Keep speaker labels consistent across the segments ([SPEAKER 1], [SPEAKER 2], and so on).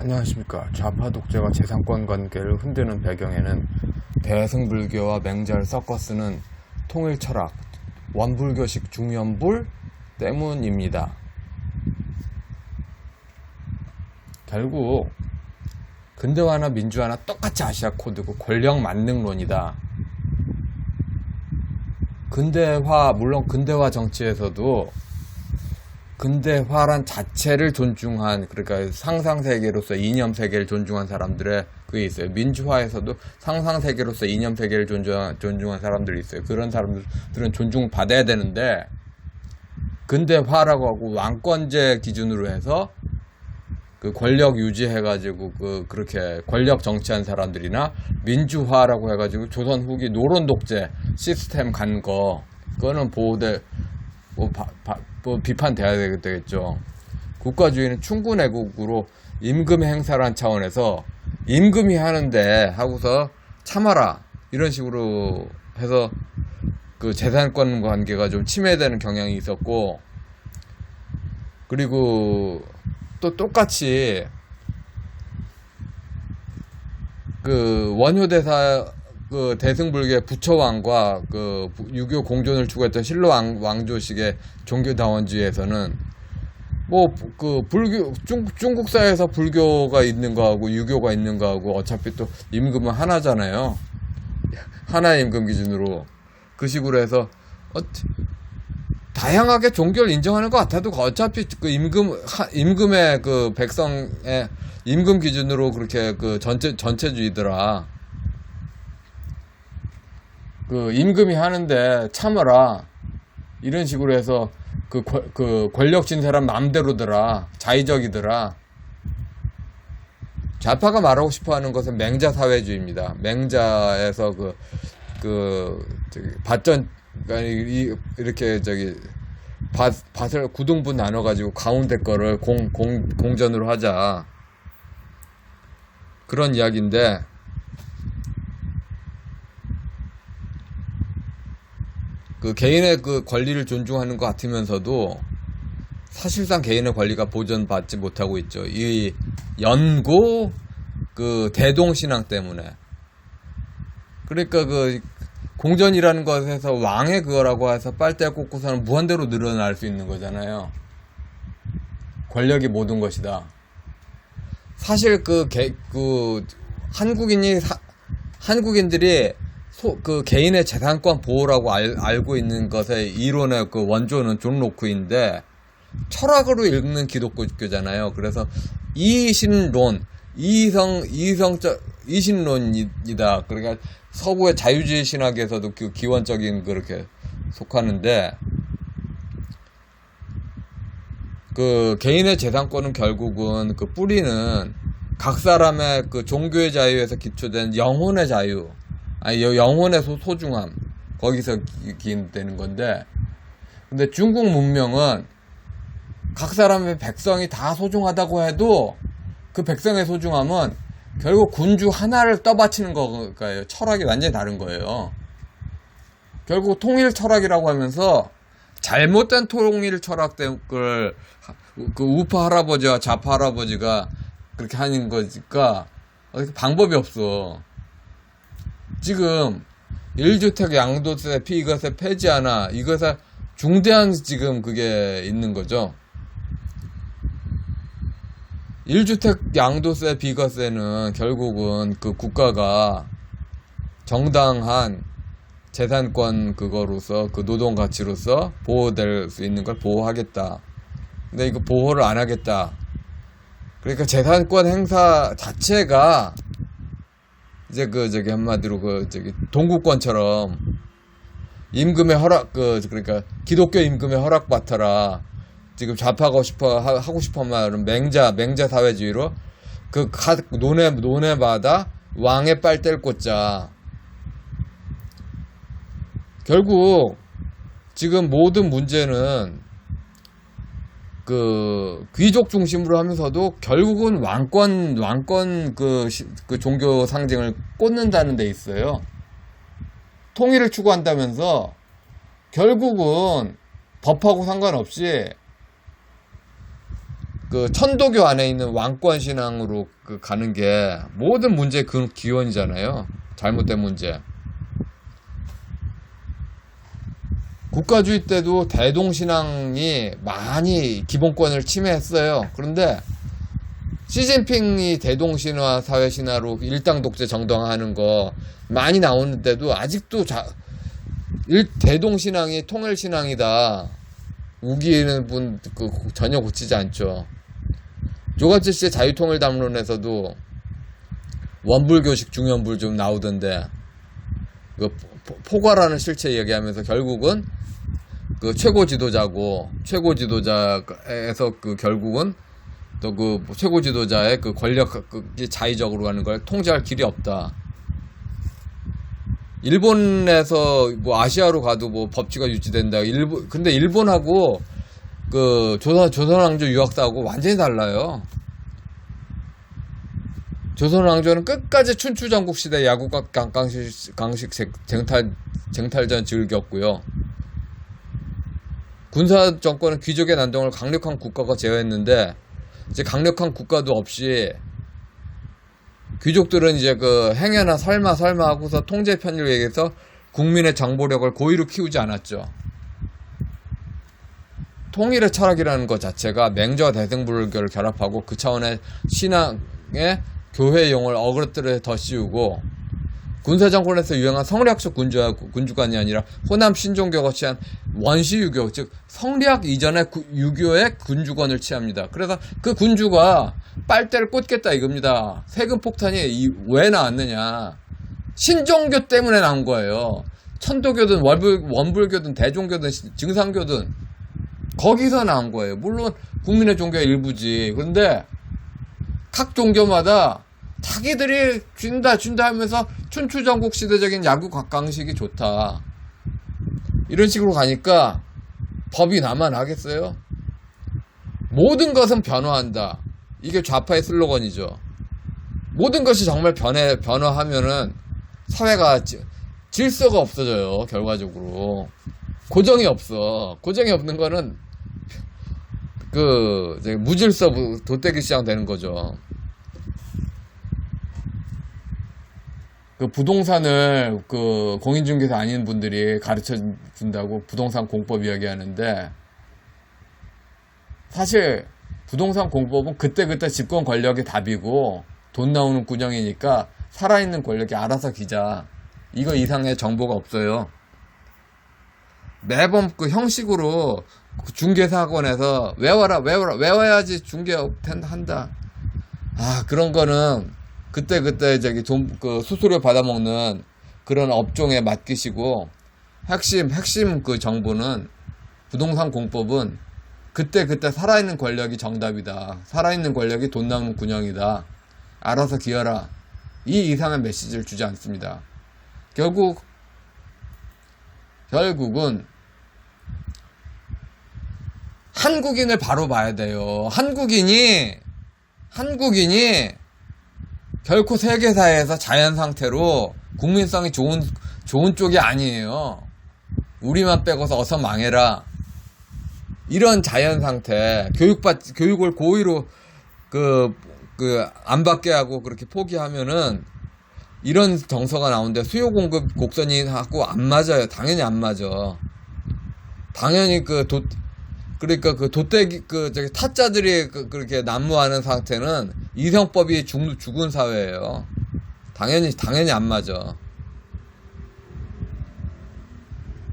[SPEAKER 1] 안녕하십니까. 좌파 독재와 재산권 관계를 흔드는 배경에는 대승불교와 맹자를 섞어 쓰는 통일 철학, 원불교식 중연불 때문입니다. 결국 근대화나 민주화나 똑같이 아시아 코드고 권력 만능론이다. 근대화, 물론 근대화 정치에서도 근대화란 자체를 존중한, 그러니까 상상세계로서 이념세계를 존중한 사람들의 그게 있어요. 민주화에서도 상상세계로서 이념세계를 존중한 사람들이 있어요. 그런 사람들은 존중받아야 되는데, 근대화라고 하고 왕권제 기준으로 해서 그 권력 유지해가지고 그렇게 권력 정치한 사람들이나 민주화라고 해가지고 조선 후기 노론 독재 시스템 간 거, 그거는 비판돼야 되겠죠. 국가주의는 충군애국으로 임금 행사란 차원에서 임금이 하는데 하고서 참아라 이런 식으로 해서 그 재산권 관계가 좀 침해되는 경향이 있었고, 그리고 또 똑같이 그 원효대사 그 대승불교의 부처왕과 그 유교 공존을 추구했던 신로 왕조식의 종교다원주의에서는 뭐 그 불교 중국 사회에서 불교가 있는 거하고 유교가 있는 거하고 어차피 또 임금은 하나잖아요. 하나의 임금 기준으로 그 식으로 해서 다양하게 종교를 인정하는 것 같아도 어차피 그 임금의 그 백성의 임금 기준으로 그렇게 그 전체주의더라. 그 임금이 하는데 참아라 이런 식으로 해서 그 권력 진 사람 마음대로더라, 자의적이더라. 좌파가 말하고 싶어하는 것은 맹자 사회주의입니다. 맹자에서 밭전, 이렇게 밭을 구등분 나눠가지고 가운데 거를 공전으로 하자, 그런 이야기인데, 그 개인의 그 권리를 존중하는 것 같으면서도 사실상 개인의 권리가 보존받지 못하고 있죠. 이 연고 그 대동신앙 때문에. 그러니까 그 공전이라는 것에서 왕의 그거라고 해서 빨대 꽂고서는 무한대로 늘어날 수 있는 거잖아요. 권력이 모든 것이다. 사실 한국인들이 그 개인의 재산권 보호라고 알고 있는 것의 이론의 그 원조는 존 로크인데, 철학으로 읽는 기독교잖아요. 그래서 이신론, 이신론이다. 그러니까 서구의 자유주의 신학에서도 그 기원적인 그렇게 속하는데, 그 개인의 재산권은 결국은 그 뿌리는 각 사람의 그 종교의 자유에서 기초된 영혼의 자유, 아니 영혼의 소중함, 거기서 기인되는 건데, 근데 중국 문명은 각 사람의 백성이 다 소중하다고 해도 그 백성의 소중함은 결국 군주 하나를 떠받치는 거예요. 철학이 완전히 다른 거예요. 결국 통일 철학이라고 하면서 잘못된 통일 철학 때문에 그 우파 할아버지와 좌파 할아버지가 그렇게 하는 거니까 방법이 없어. 지금 1주택 양도세 피이것에 폐지하나, 이것에 중대한 지금 그게 있는 거죠. 1주택 양도세 비과세는 결국은 그 국가가 정당한 재산권 그거로서 그 노동 가치로서 보호될 수 있는 걸 보호하겠다. 근데 이거 보호를 안 하겠다. 그러니까 재산권 행사 자체가 이제 한마디로 동구권처럼 임금의 그러니까 기독교 임금의 허락 받아라. 지금 좌파가 하고 싶어 말은 맹자 사회주의로 논해마다 왕의 빨대를 꽂자. 결국 지금 모든 문제는 그 귀족 중심으로 하면서도 결국은 왕권 그 종교 상징을 꽂는다는 데 있어요. 통일을 추구한다면서 결국은 법하고 상관없이 그 천도교 안에 있는 왕권 신앙으로 그 가는 게 모든 문제의 그 기원이잖아요. 잘못된 문제. 국가주의 때도 대동신앙이 많이 기본권을 침해했어요. 그런데 시진핑이 대동신화, 사회신화로 일당 독재 정당화하는 거 많이 나오는데도 아직도 대동신앙이 통일신앙이다 우기는 분 전혀 고치지 않죠. 조가치 씨의 자유통일담론에서도 원불교식 중연불 좀 나오던데 그 포괄하는 실체 얘기하면서 결국은 그 최고 지도자고 최고 지도자에서 그 결국은 또 그 최고 지도자의 그 권력 자의적으로 가는 걸 통제할 길이 없다. 일본에서 뭐 아시아로 가도 뭐 법치가 유지된다. 근데 일본하고 그 조선왕조 유학사하고 완전히 달라요. 조선왕조는 끝까지 춘추전국 시대 야구각 강식 쟁탈전 즐겼고요. 군사 정권은 귀족의 난동을 강력한 국가가 제어했는데 이제 강력한 국가도 없이 귀족들은 이제 그 행여나 설마 하고서 통제 편의를 위해서 국민의 정보력을 고의로 키우지 않았죠. 통일의 철학이라는 것 자체가 맹저와 대승불교를 결합하고 그 차원의 신앙의 교회 용어를 어그러뜨려 더 씌우고 군사정권에서 유행한 성리학적 군주관이 아니라 호남 신종교가 취한 원시유교, 즉 성리학 이전의 유교의 군주관을 취합니다. 그래서 그 군주가 빨대를 꽂겠다 이겁니다. 세금 폭탄이 왜 나왔느냐? 신종교 때문에 나온 거예요. 천도교든 원불교든 대종교든 증상교든 거기서 나온 거예요. 물론 국민의 종교의 일부지. 그런데 각 종교마다 자기들이 준다 하면서 춘추전국 시대적인 야구 각광식이 좋다. 이런 식으로 가니까 법이 나만 하겠어요? 모든 것은 변화한다. 이게 좌파의 슬로건이죠. 모든 것이 정말 변화하면은 사회가 질서가 없어져요. 결과적으로. 고정이 없어. 고정이 없는 거는 무질서 돗대기 시장 되는 거죠. 그 부동산을 그 공인중개사 아닌 분들이 가르쳐 준다고 부동산 공법 이야기하는데 사실 부동산 공법은 그때그때 집권 권력이 답이고 돈 나오는 구녕이니까 살아있는 권력이 알아서 기자. 이거 이상의 정보가 없어요. 매번 그 형식으로 중개사 학원에서 외워야지 중개 한다. 그런 거는 그때 수수료 받아먹는 그런 업종에 맡기시고 핵심 그 정보는 부동산 공법은 그때 살아있는 권력이 정답이다. 살아있는 권력이 돈 나오는 군형이다. 알아서 기어라. 이 이상의 메시지를 주지 않습니다. 결국은 한국인을 바로 봐야 돼요. 한국인이 결코 세계사회에서 자연 상태로 국민성이 좋은 쪽이 아니에요. 우리만 빼고서 어서 망해라. 이런 자연 상태, 교육을 고의로 안 받게 하고 그렇게 포기하면은 이런 정서가 나오는데 수요 공급 곡선이 하고 안 맞아요. 당연히 안 맞아. 당연히 돗대기, 타짜들이 그렇게 난무하는 상태는 이성법이 죽은 사회예요. 당연히 안 맞아.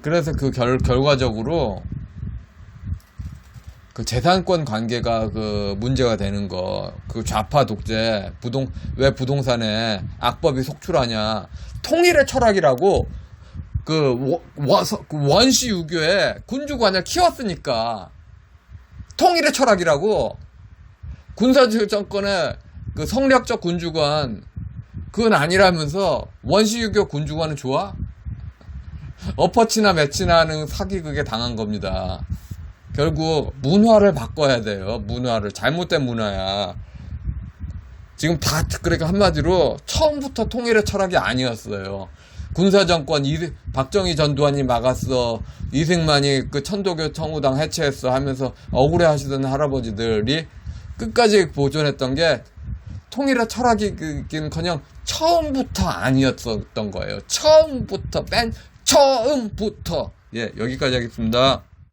[SPEAKER 1] 그래서 결과적으로 그 재산권 관계가 문제가 되는 거, 좌파 독재, 왜 부동산에 악법이 속출하냐. 통일의 철학이라고 원시 유교에 군주관을 키웠으니까 통일의 철학이라고 군사정권의 성리학적 군주관 그건 아니라면서 원시 유교 군주관은 좋아? 엎어치나 매치나 하는 사기극에 당한 겁니다. 결국 문화를 바꿔야 돼요. 문화를. 잘못된 문화야. 지금 그러니까 한마디로 처음부터 통일의 철학이 아니었어요. 군사정권 박정희 전두환이 막았어. 이승만이 천도교 청우당 해체했어 하면서 억울해 하시던 할아버지들이 끝까지 보존했던 게 통일의 철학이긴커녕 처음부터 아니었던 거예요. 처음부터, 맨 처음부터. 예, 여기까지 하겠습니다.